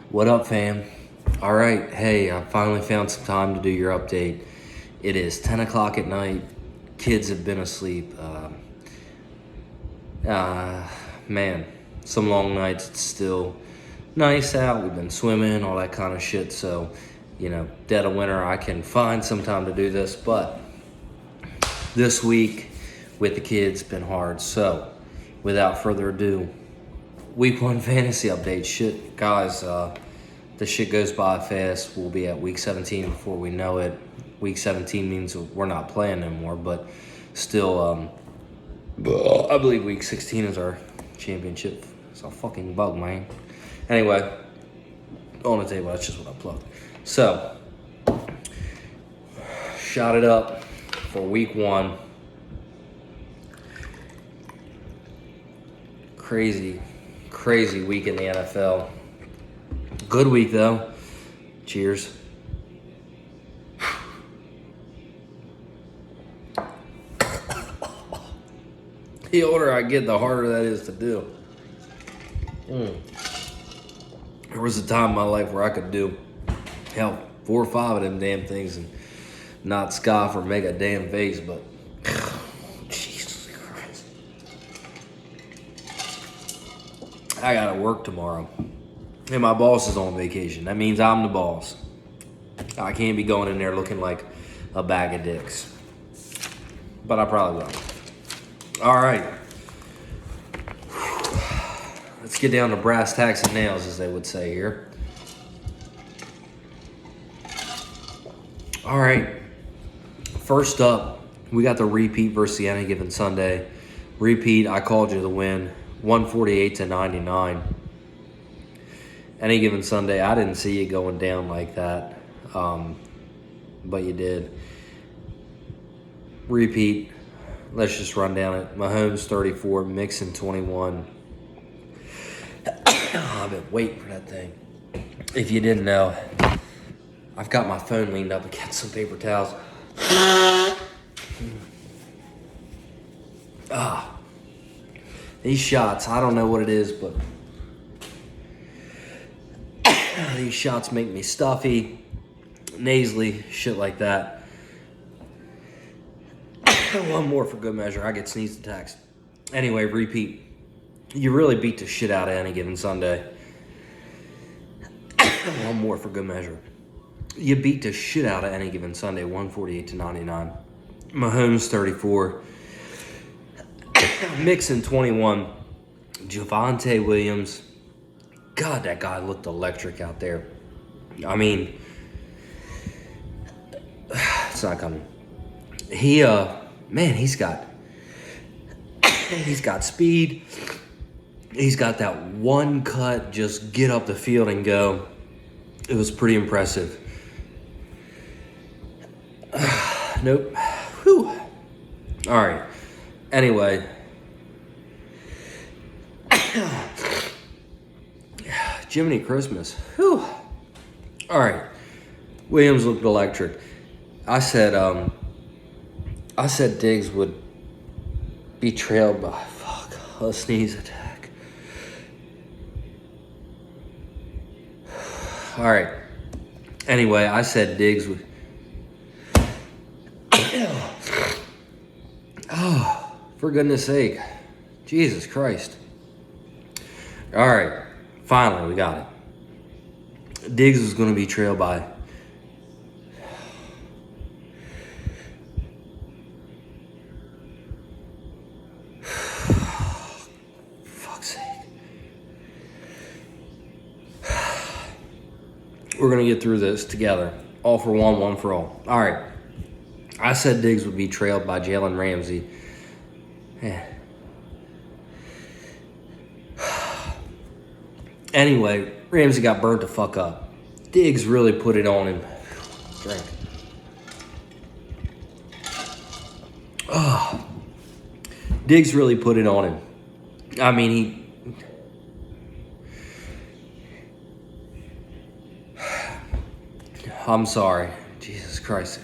What up, fam? All right, hey, I finally found some time to do your update. It is 10 o'clock at night. Kids have been asleep. Man, some long nights. It's still nice out. We've been swimming, all that kind of shit. So, dead of winter, I can find some time to do this. But this week with the kids, been hard. So, without further ado, week 1 fantasy update. Shit, guys, the shit goes by fast. We'll be at week 17 before we know it. Week 17 means we're not playing anymore, but still, I believe week 16 is our championship. It's a fucking bug, man. Anyway, on the table, that's just what I plugged. So, shot it up for week 1. Crazy week in the NFL. Good week, though. Cheers. The older I get, the harder that is to do. There was a time in my life where I could do, 4 or 5 of them damn things and not scoff or make a damn face, but Jesus Christ. I gotta work tomorrow. And my boss is on vacation. That means I'm the boss. I can't be going in there looking like a bag of dicks. But I probably will. All right. Let's get down to brass tacks and nails, as they would say here. All right. First up, we got the repeat versus Any Given Sunday. Repeat, I called you the win, 148-99. Any Given Sunday, I didn't see you going down like that, but you did. Repeat, let's just run down it. Mahomes 34, Mixon 21. I've been waiting for that thing. If you didn't know, I've got my phone leaned up against some paper towels. These shots, I don't know what it is, but these shots make me stuffy, nasally, shit like that. One more for good measure. I get sneeze attacks. Anyway, repeat. You really beat the shit out of Any Given Sunday. One more for good measure. You beat the shit out of Any Given Sunday, 148-99. Mahomes 34. Mixon 21. Javonte Williams. God, that guy looked electric out there. I mean, it's not coming. He's got speed. He's got that one cut, just get up the field and go. It was pretty impressive. Nope. Whew. All right. Anyway. Jiminy Christmas. Whew. All right. Williams looked electric. I said Diggs would be trailed by a sneeze attack. All right. Anyway, I said Diggs would. Oh, for goodness sake. Jesus Christ. All right. Finally, we got it. Diggs was going to be trailed by fuck's sake. We're going to get through this together. All for one, one for all. All right. I said Diggs would be trailed by Jalen Ramsey. Anyway, Ramsey got burnt the fuck up. Diggs really put it on him. Drink. Diggs really put it on him. I mean, I'm sorry. Jesus Christ.